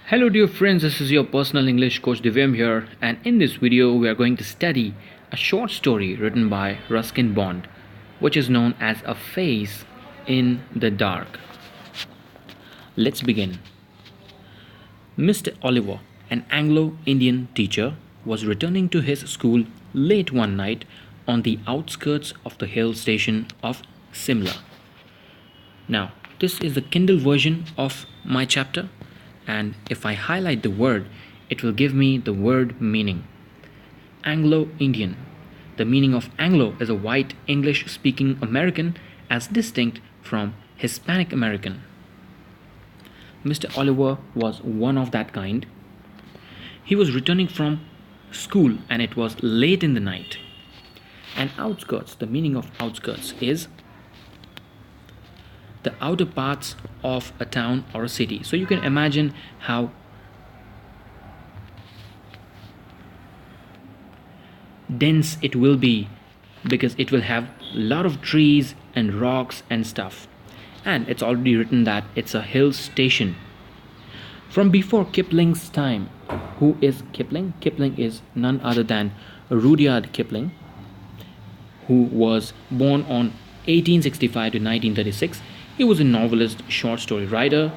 Hello dear friends, this is your personal English coach Divyam here, and in this video we are going to study a short story written by Ruskin Bond, which is known as A Face in the Dark. Let's begin. Mr. Oliver, an Anglo-Indian teacher, was returning to his school late one night on the outskirts of the hill station of Simla. Now, this is the Kindle version of my chapter, and if I highlight the word, it will give me the word meaning. Anglo-Indian. The meaning of Anglo is a white English-speaking American as distinct from Hispanic American. Mr. Oliver was one of that kind. He was returning from school and it was late in the night. And outskirts, the meaning of outskirts is the outer parts of a town or a city. So you can imagine how dense it will be, because it will have a lot of trees and rocks and stuff. And it's already written that it's a hill station. From before Kipling's time. Who is Kipling? Kipling is none other than Rudyard Kipling, who was born on 1865 to 1936. He was a novelist, short story writer,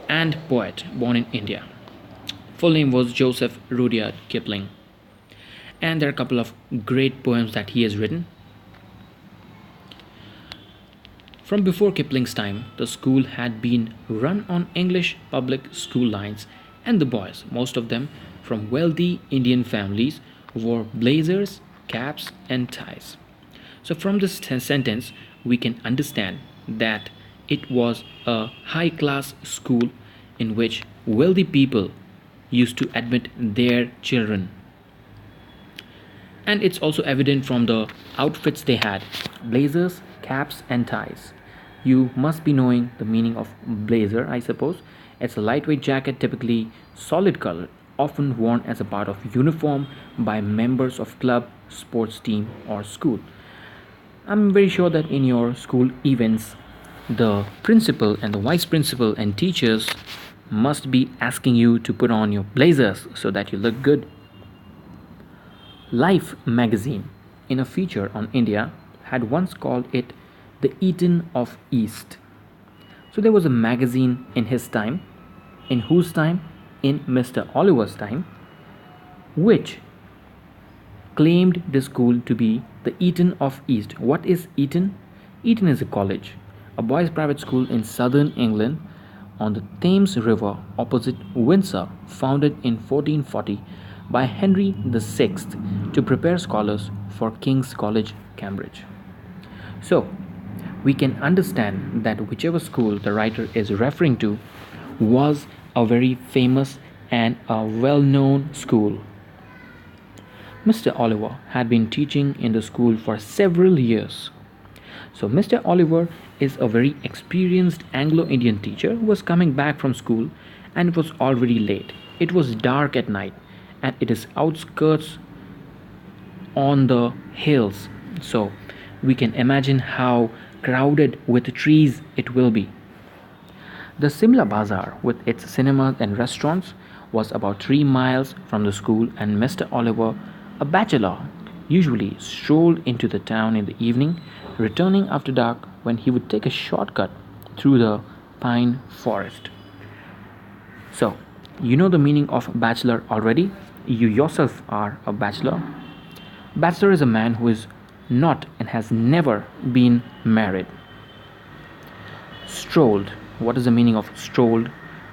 and poet born in India. Full name was Joseph Rudyard Kipling. And there are a couple of great poems that he has written. From before Kipling's time, the school had been run on English public school lines, and the boys, most of them from wealthy Indian families, wore blazers, caps, and ties. So from this sentence, we can understand that it was a high-class school in which wealthy people used to admit their children. And it's also evident from the outfits they had: blazers, caps, and ties. You must be knowing the meaning of blazer, I suppose. It's a lightweight jacket, typically solid color, often worn as a part of uniform by members of club, sports team, or school. I'm very sure that in your school events, the principal and the vice principal and teachers must be asking you to put on your blazers so that you look good. Life magazine, in a feature on India, had once called it the Eden of East. So there was a magazine in his time. In whose time? In Mr. Oliver's time, which claimed the school to be the Eton of East. What is Eton? Eton is a college, a boys' private school in southern England on the Thames River opposite Windsor, founded in 1440 by Henry VI to prepare scholars for King's College, Cambridge. So, we can understand that whichever school the writer is referring to was a very famous and a well-known school. Mr. Oliver had been teaching in the school for several years. So Mr. Oliver is a very experienced Anglo-Indian teacher who was coming back from school, and it was already late. It was dark at night and it is outskirts on the hills. So we can imagine how crowded with trees it will be. The Simla Bazaar, with its cinemas and restaurants, was about 3 miles from the school, and Mr. Oliver, a bachelor, usually strolled into the town in the evening, returning after dark when he would take a shortcut through the pine forest. So, you know the meaning of bachelor already? You yourself are a bachelor. Bachelor is a man who is not and has never been married. Strolled. What is the meaning of strolled?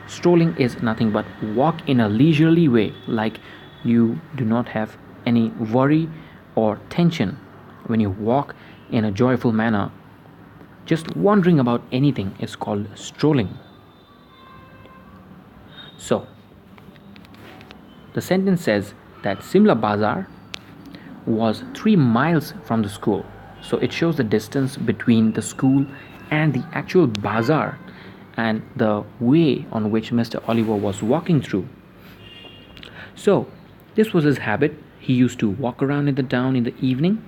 Strolling is nothing but walk in a leisurely way, like you do not have any worry or tension when you walk in a joyful manner. Just wondering about anything is called strolling. So, the sentence says that Simla Bazaar was 3 miles from the school. So it shows the distance between the school and the actual bazaar and the way on which Mr. Oliver was walking through. So this was his habit. He used to walk around in the town in the evening,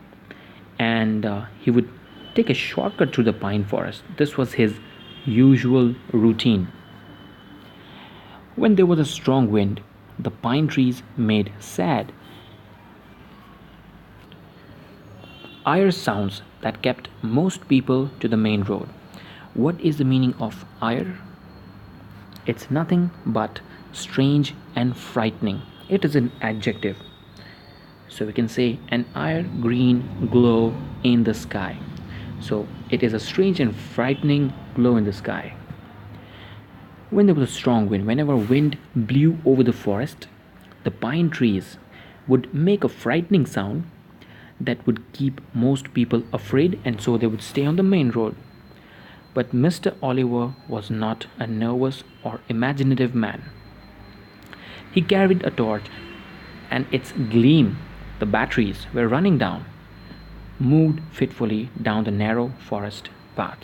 and he would take a shortcut through the pine forest. This was his usual routine. When there was a strong wind, the pine trees made sad, ire sounds that kept most people to the main road. What is the meaning of ire? It's nothing but strange and frightening. It is an adjective. So we can say an ire green glow in the sky. So it is a strange and frightening glow in the sky. When there was a strong wind, whenever wind blew over the forest, the pine trees would make a frightening sound that would keep most people afraid, and so they would stay on the main road. But Mr. Oliver was not a nervous or imaginative man. He carried a torch, and its gleam, the batteries were running down, moved fitfully down the narrow forest path.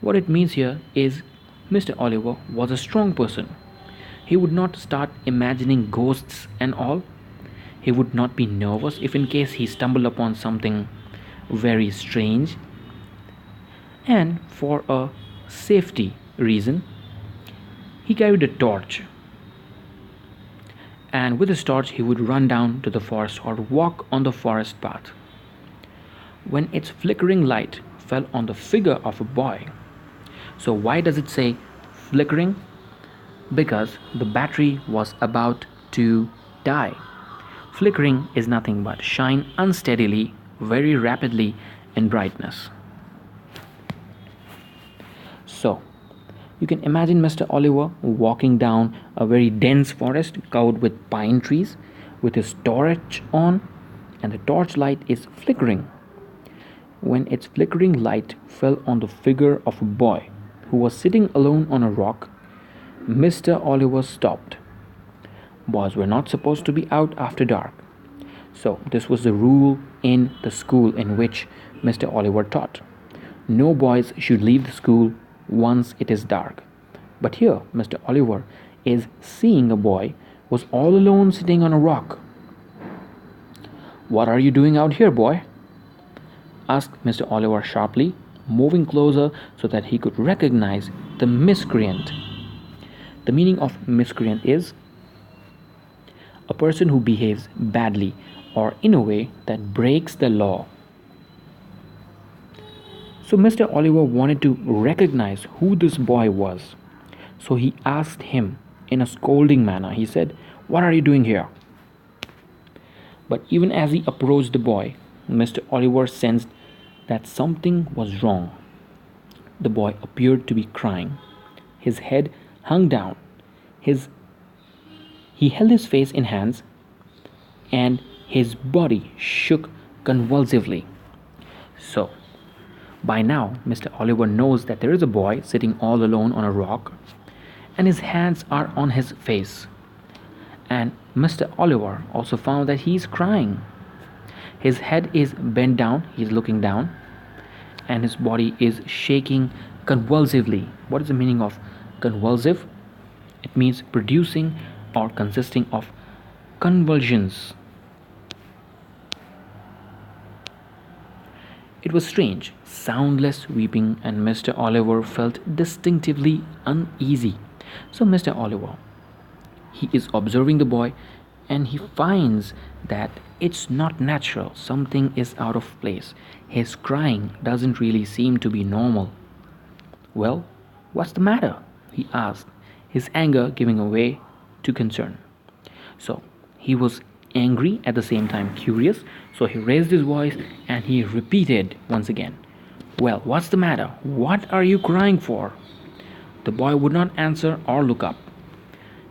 What it means here is Mr. Oliver was a strong person. He would not start imagining ghosts and all. He would not be nervous if in case he stumbled upon something very strange. And for a safety reason, he carried a torch. And with his torch, he would run down to the forest or walk on the forest path. When its flickering light fell on the figure of a boy. So, why does it say flickering? Because the battery was about to die. Flickering is nothing but shine unsteadily, very rapidly in brightness. So, you can imagine Mr. Oliver walking down a very dense forest covered with pine trees with his torch on, and the torchlight is flickering. When its flickering light fell on the figure of a boy who was sitting alone on a rock, Mr. Oliver stopped. Boys were not supposed to be out after dark. So, this was the rule in the school in which Mr. Oliver taught. No boys should leave the school once it is dark. But here, Mr. Oliver is seeing a boy was all alone sitting on a rock. "What are you doing out here, boy?" asked Mr. Oliver sharply, moving closer so that he could recognize the miscreant. The meaning of miscreant is a person who behaves badly or in a way that breaks the law. So Mr. Oliver wanted to recognize who this boy was. So he asked him in a scolding manner. He said, "What are you doing here?" But even as he approached the boy, Mr. Oliver sensed that something was wrong. The boy appeared to be crying. His head hung down. He held his face in hands, and his body shook convulsively. So, by now, Mr. Oliver knows that there is a boy sitting all alone on a rock, and his hands are on his face. And Mr. Oliver also found that he is crying. His head is bent down, he is looking down, and his body is shaking convulsively. What is the meaning of convulsive? It means producing or consisting of convulsions. It was strange, soundless weeping, and Mr. Oliver felt distinctively uneasy. So Mr. Oliver, he is observing the boy, and he finds that it's not natural. Something is out of place. His crying doesn't really seem to be normal. "Well, what's the matter?" he asked, his anger giving way to concern. So he was angry at the same time curious, so he raised his voice and he repeated once again, "Well, what's the matter? What are you crying for?" The boy would not answer or look up.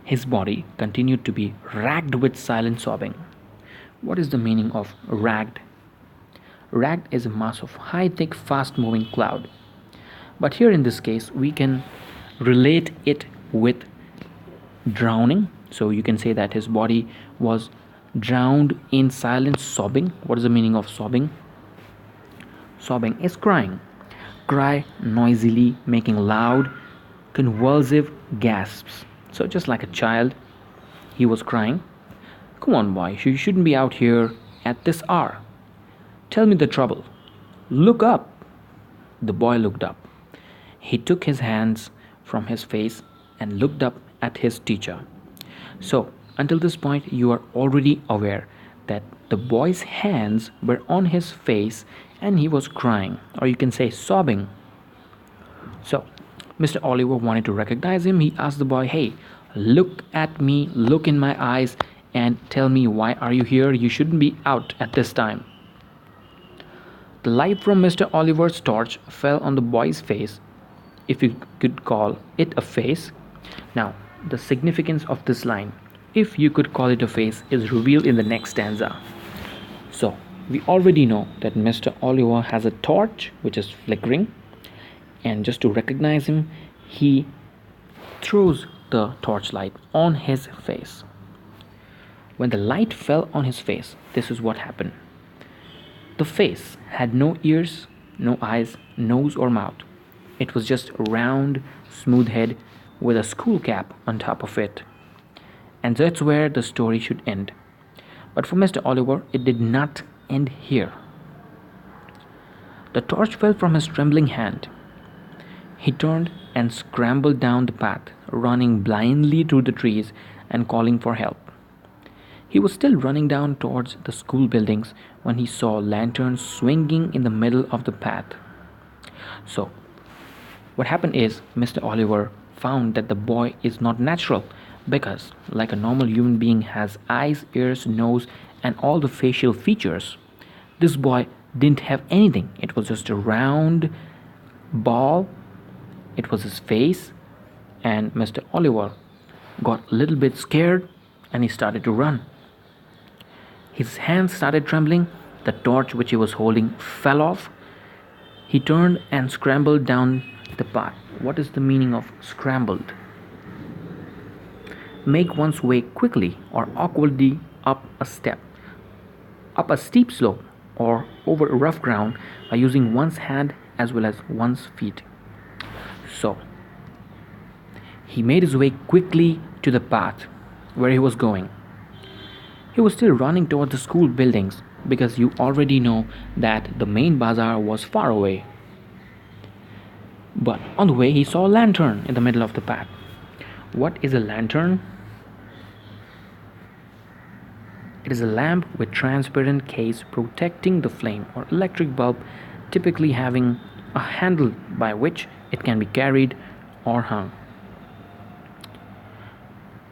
His body continued to be racked with silent sobbing. What is the meaning of ragged? Ragged is a mass of high, thick, fast moving cloud. But here in this case, we can relate it with drowning. So you can say that his body was drowned in silent sobbing. What is the meaning of sobbing? Sobbing is crying. Cry noisily, making loud, convulsive gasps. So just like a child, he was crying. "Come on, boy, you shouldn't be out here at this hour. Tell me the trouble. Look up." The boy looked up. He took his hands from his face and looked up at his teacher. So, until this point, you are already aware that the boy's hands were on his face and he was crying, or you can say sobbing. So, Mr. Oliver wanted to recognize him. He asked the boy, "Hey, look at me, look in my eyes, and tell me, why are you here? You shouldn't be out at this time." The light from Mr. Oliver's torch fell on the boy's face, if you could call it a face. Now, the significance of this line, "if you could call it a face," is revealed in the next stanza. So, we already know that Mr. Oliver has a torch which is flickering, and just to recognize him, he throws the torchlight on his face. When the light fell on his face, this is what happened. The face had no ears, no eyes, nose, or mouth. It was just a round, smooth head with a school cap on top of it. And that's where the story should end. But for Mr. Oliver, it did not end here. The torch fell from his trembling hand. He turned and scrambled down the path, running blindly through the trees and calling for help. He was still running down towards the school buildings when he saw lanterns swinging in the middle of the path. So, what happened is Mr. Oliver found that the boy is not natural because, like a normal human being has eyes, ears, nose, and all the facial features, this boy didn't have anything. It was just a round ball. It was his face, and Mr. Oliver got a little bit scared and he started to run. His hands started trembling. The torch which he was holding fell off. He turned and scrambled down the path. What is the meaning of scrambled? Make one's way quickly or awkwardly up a step, up a steep slope, or over rough ground by using one's hand as well as one's feet. So, he made his way quickly to the path where he was going. He was still running toward the school buildings because you already know that the main bazaar was far away. But on the way, he saw a lantern in the middle of the path. What is a lantern? It is a lamp with transparent case protecting the flame, or electric bulb, typically having a handle by which it can be carried or hung.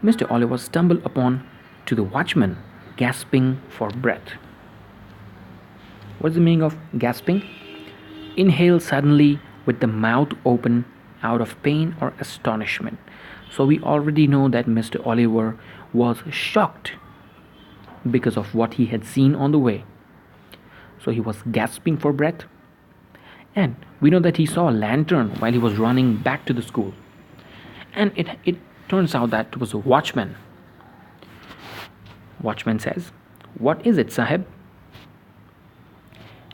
Mr. Oliver stumbled upon to the watchman, gasping for breath. What's the meaning of gasping? Inhale suddenly with the mouth open out of pain or astonishment. So we already know that Mr. Oliver was shocked because of what he had seen on the way. So he was gasping for breath. And we know that he saw a lantern while he was running back to the school. And it turns out that it was a watchman. Watchman says, "What is it, Sahib?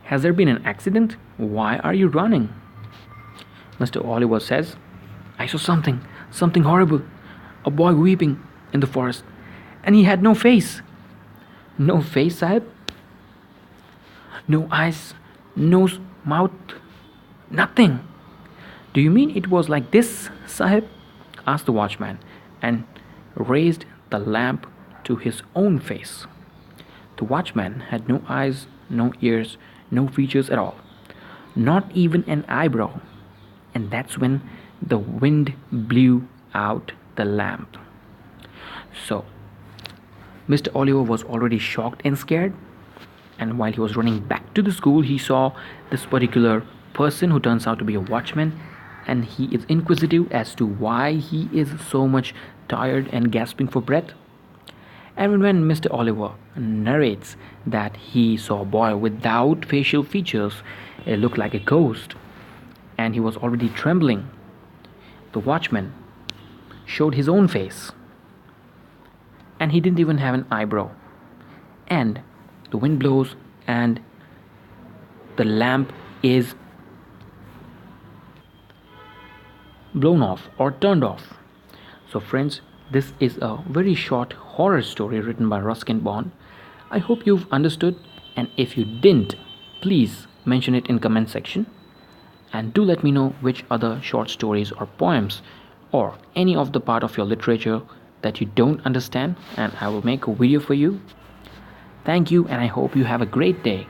Has there been an accident? Why are you running?" Mr. Oliver says, "I saw something horrible. A boy weeping in the forest. And he had no face." "No face, Sahib? No eyes, nose, mouth, nothing. Do you mean it was like this, Sahib?" asked the watchman, and raised the lamp to his own face. The watchman had no eyes, no ears, no features at all, not even an eyebrow. And that's when the wind blew out the lamp. So, Mr. Oliver was already shocked and scared, and while he was running back to the school, he saw this particular person who turns out to be a watchman, and he is inquisitive as to why he is so much tired and gasping for breath. And when Mr. Oliver narrates that he saw a boy without facial features, it looked like a ghost, and he was already trembling, the watchman showed his own face, and he didn't even have an eyebrow. And the wind blows, and the lamp is blown off or turned off. So, friends, this is a very short horror story written by Ruskin Bond. I hope you've understood, and if you didn't, please mention it in comment section, and do let me know which other short stories or poems or any of the part of your literature that you don't understand, and I will make a video for you. Thank you, and I hope you have a great day.